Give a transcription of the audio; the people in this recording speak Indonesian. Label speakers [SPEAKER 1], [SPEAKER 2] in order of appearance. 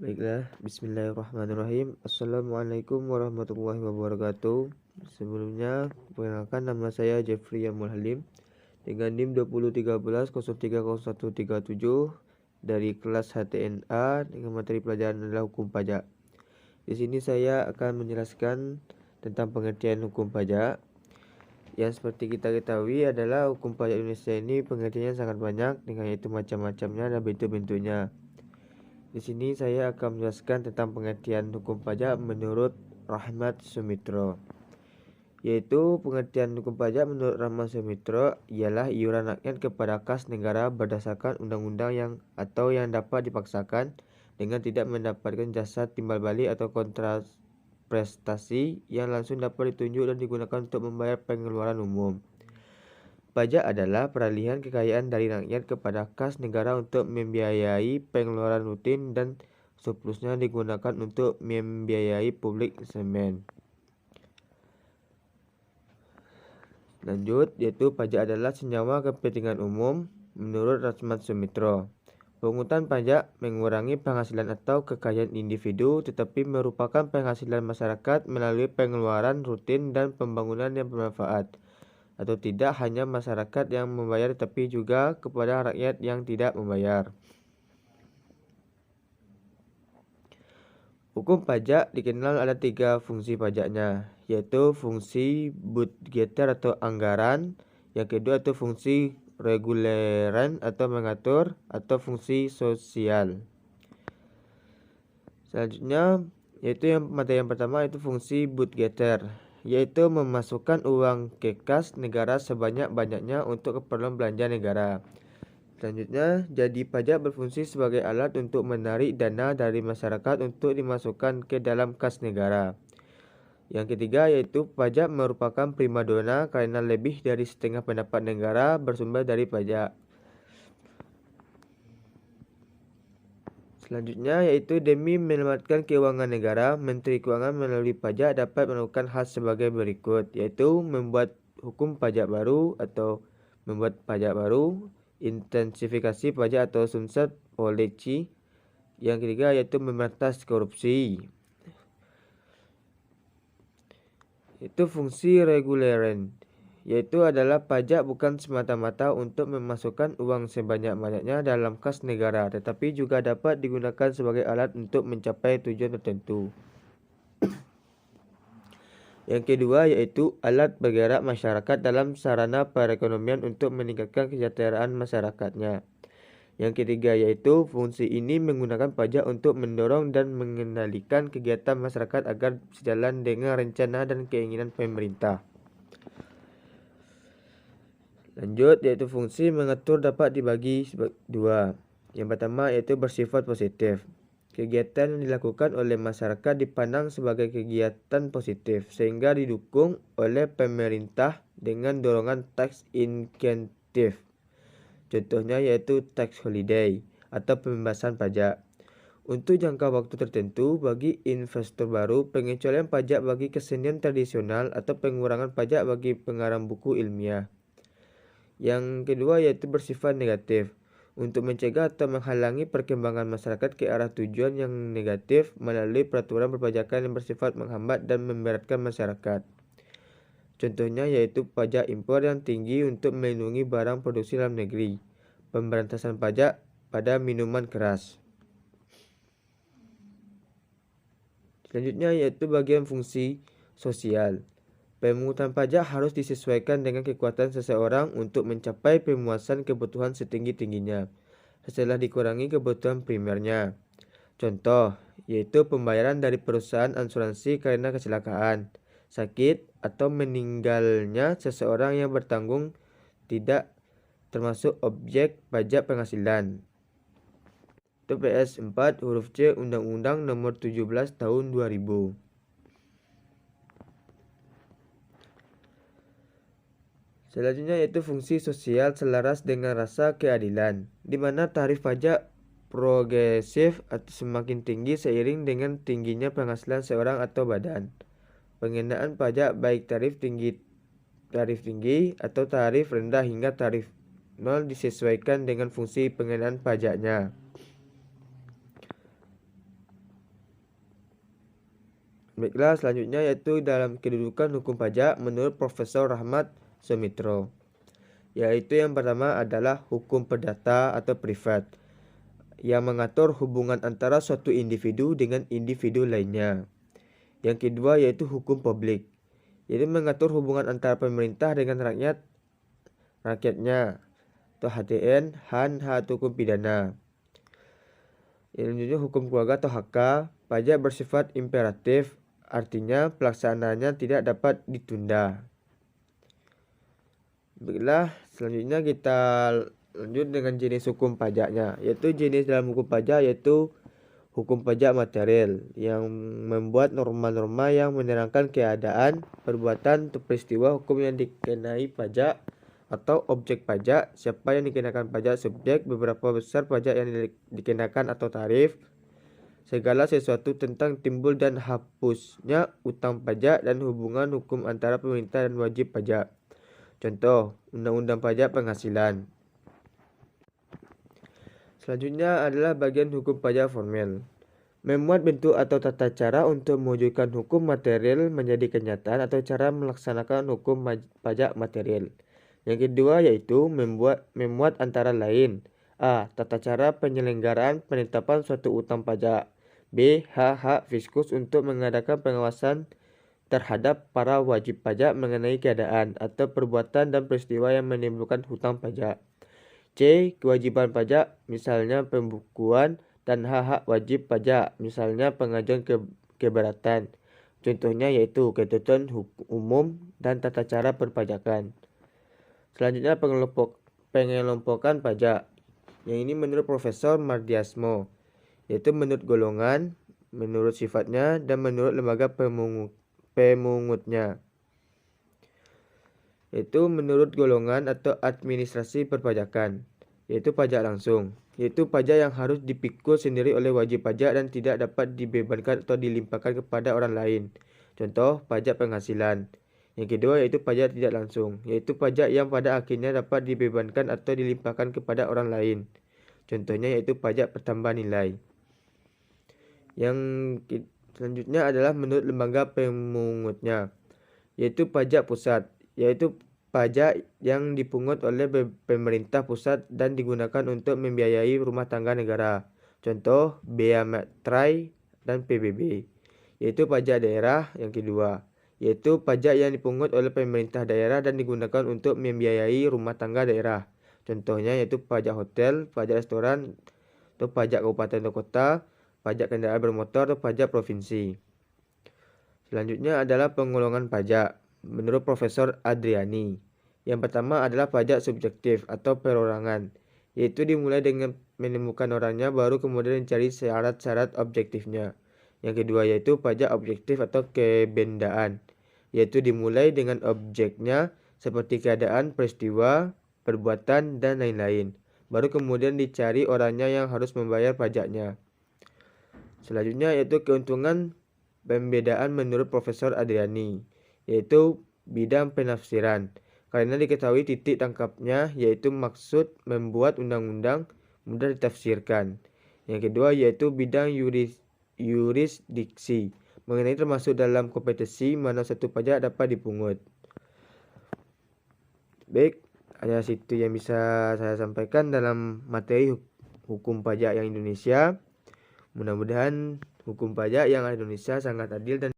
[SPEAKER 1] Baiklah, bismillahirrahmanirrahim. Assalamualaikum warahmatullahi wabarakatuh. Sebelumnya, perkenalkan nama saya Jeffrey Yamul Halim dengan NIM 2013-030137 dari kelas HTNA dengan materi pelajaran adalah hukum pajak. Di sini saya akan menjelaskan tentang pengertian hukum pajak. Yang seperti kita ketahui adalah hukum pajak Indonesia ini pengertiannya sangat banyak dengan itu macam-macamnya dan bentuk-bentuknya. Di sini saya akan menjelaskan tentang pengertian hukum pajak menurut Rahmat Sumitra. Yaitu pengertian hukum pajak menurut Rahmat Sumitra ialah iuran rakyat kepada kas negara berdasarkan undang-undang yang dapat dipaksakan dengan tidak mendapatkan jasa timbal balik atau kontraprestasi yang langsung dapat ditunjuk dan digunakan untuk membayar pengeluaran umum. Pajak adalah peralihan kekayaan dari rakyat kepada kas negara untuk membiayai pengeluaran rutin dan surplusnya digunakan untuk membiayai public investment. Lanjut, yaitu pajak adalah senyawa kepentingan umum menurut Rahmat Sumitra. Pungutan pajak mengurangi penghasilan atau kekayaan individu tetapi merupakan penghasilan masyarakat melalui pengeluaran rutin dan pembangunan yang bermanfaat. Atau tidak hanya masyarakat yang membayar tetapi juga kepada rakyat yang tidak membayar. Hukum pajak dikenal ada 3 fungsi pajaknya, yaitu fungsi budgeter atau anggaran, yang kedua itu fungsi reguleran atau mengatur, atau fungsi sosial. Selanjutnya yaitu materi yang pertama itu fungsi budgeter, yaitu memasukkan uang ke kas negara sebanyak-banyaknya untuk keperluan belanja negara. Selanjutnya, jadi pajak berfungsi sebagai alat untuk menarik dana dari masyarakat untuk dimasukkan ke dalam kas negara. Yang ketiga yaitu pajak merupakan primadona karena lebih dari setengah pendapat negara bersumber dari pajak. Selanjutnya yaitu demi menyelamatkan keuangan negara, Menteri Keuangan melalui pajak dapat melakukan hal sebagai berikut, yaitu membuat hukum pajak baru atau membuat pajak baru, intensifikasi pajak atau sunset polisi. Yang ketiga yaitu memberantas korupsi. Itu fungsi reguleran, yaitu adalah pajak bukan semata-mata untuk memasukkan uang sebanyak-banyaknya dalam kas negara, tetapi juga dapat digunakan sebagai alat untuk mencapai tujuan tertentu. Yang kedua yaitu alat bergerak masyarakat dalam sarana perekonomian untuk meningkatkan kesejahteraan masyarakatnya. Yang ketiga yaitu fungsi ini menggunakan pajak untuk mendorong dan mengendalikan kegiatan masyarakat agar sejalan dengan rencana dan keinginan pemerintah. Lanjut, yaitu fungsi mengatur dapat dibagi dua. Yang pertama yaitu bersifat positif. Kegiatan yang dilakukan oleh masyarakat dipandang sebagai kegiatan positif sehingga didukung oleh pemerintah dengan dorongan tax incentive. Contohnya yaitu tax holiday atau pembebasan pajak. Untuk jangka waktu tertentu bagi investor baru, pengecualian pajak bagi kesenian tradisional atau pengurangan pajak bagi pengarang buku ilmiah. Yang kedua yaitu bersifat negatif, untuk mencegah atau menghalangi perkembangan masyarakat ke arah tujuan yang negatif melalui peraturan perpajakan yang bersifat menghambat dan memberatkan masyarakat. Contohnya yaitu pajak impor yang tinggi untuk melindungi barang produksi dalam negeri, pemberantasan pajak pada minuman keras. Selanjutnya yaitu bagian fungsi sosial. Pemungutan pajak harus disesuaikan dengan kekuatan seseorang untuk mencapai pemuasan kebutuhan setinggi-tingginya, setelah dikurangi kebutuhan primernya. Contoh, yaitu pembayaran dari perusahaan asuransi karena kecelakaan, sakit, atau meninggalnya seseorang yang bertanggung tidak termasuk objek pajak penghasilan. Itu PS 4 huruf C Undang-Undang Nomor 17 Tahun 2000. Selanjutnya yaitu fungsi sosial selaras dengan rasa keadilan, di mana tarif pajak progresif atau semakin tinggi seiring dengan tingginya penghasilan seorang atau badan. Pengenaan pajak baik tarif tinggi atau tarif rendah hingga tarif nol disesuaikan dengan fungsi pengenaan pajaknya. Baiklah, selanjutnya yaitu dalam kedudukan hukum pajak menurut Profesor Rahmat Sumitro. Yaitu yang pertama adalah hukum perdata atau privat yang mengatur hubungan antara suatu individu dengan individu lainnya. Yang kedua yaitu hukum publik, yaitu mengatur hubungan antara pemerintah dengan rakyatnya atau HTN, HAN, hak hukum pidana. Yang selanjutnya hukum keluarga atau HK. Pajak bersifat imperatif, artinya pelaksanaannya tidak dapat ditunda. Baiklah, selanjutnya kita lanjut dengan jenis hukum pajaknya, yaitu jenis dalam hukum pajak yaitu hukum pajak material yang membuat norma-norma yang menerangkan keadaan, perbuatan, atau peristiwa hukum yang dikenai pajak atau objek pajak, siapa yang dikenakan pajak, subjek, beberapa besar pajak yang dikenakan atau tarif, segala sesuatu tentang timbul dan hapusnya utang pajak dan hubungan hukum antara pemerintah dan wajib pajak. Contoh, Undang-Undang Pajak Penghasilan. Selanjutnya adalah bagian hukum pajak formel. Memuat bentuk atau tata cara untuk mewujudkan hukum material menjadi kenyataan atau cara melaksanakan hukum pajak material. Yang kedua yaitu memuat antara lain: A. Tata cara penyelenggaraan penetapan suatu utang pajak. B. Hak fiskus untuk mengadakan pengawasan terhadap para wajib pajak mengenai keadaan atau perbuatan dan peristiwa yang menimbulkan hutang pajak. C. Kewajiban pajak, misalnya pembukuan, dan hak wajib pajak, misalnya pengajuan keberatan. Contohnya yaitu ketentuan umum dan tata cara perpajakan. Selanjutnya pengelompokan pajak. Yang ini menurut Profesor Mardiasmo, yaitu menurut golongan, menurut sifatnya, dan menurut lembaga pemungutnya. Yaitu menurut golongan atau administrasi perpajakan, yaitu pajak langsung, yaitu pajak yang harus dipikul sendiri oleh wajib pajak dan tidak dapat dibebankan atau dilimpahkan kepada orang lain. Contoh, pajak penghasilan. Yang kedua yaitu pajak tidak langsung, yaitu pajak yang pada akhirnya dapat dibebankan atau dilimpahkan kepada orang lain. Contohnya yaitu pajak pertambahan nilai. Yang selanjutnya adalah menurut lembaga pemungutnya, yaitu pajak pusat, yaitu pajak yang dipungut oleh pemerintah pusat dan digunakan untuk membiayai rumah tangga negara. Contoh, Bea Matrai dan PBB. Yaitu pajak daerah yang kedua, yaitu pajak yang dipungut oleh pemerintah daerah dan digunakan untuk membiayai rumah tangga daerah. Contohnya yaitu pajak hotel, pajak restoran, atau pajak kabupaten atau kota, pajak kendaraan bermotor, atau pajak provinsi. Selanjutnya adalah penggolongan pajak menurut Profesor Adriani. Yang pertama adalah pajak subjektif atau perorangan, yaitu dimulai dengan menemukan orangnya baru kemudian mencari syarat-syarat objektifnya. Yang kedua yaitu pajak objektif atau kebendaan, yaitu dimulai dengan objeknya seperti keadaan, peristiwa, perbuatan, dan lain-lain. Baru kemudian dicari orangnya yang harus membayar pajaknya. Selanjutnya yaitu keuntungan pembedaan menurut Profesor Adriani, yaitu bidang penafsiran. Karena diketahui titik tangkapnya yaitu maksud membuat undang-undang mudah ditafsirkan. Yang kedua yaitu bidang yurisdiksi, mengenai termasuk dalam kompetensi mana satu pajak dapat dipungut. Baik, hanya situ yang bisa saya sampaikan dalam materi hukum pajak yang Indonesia. Mudah-mudahan hukum pajak yang Indonesia sangat adil dan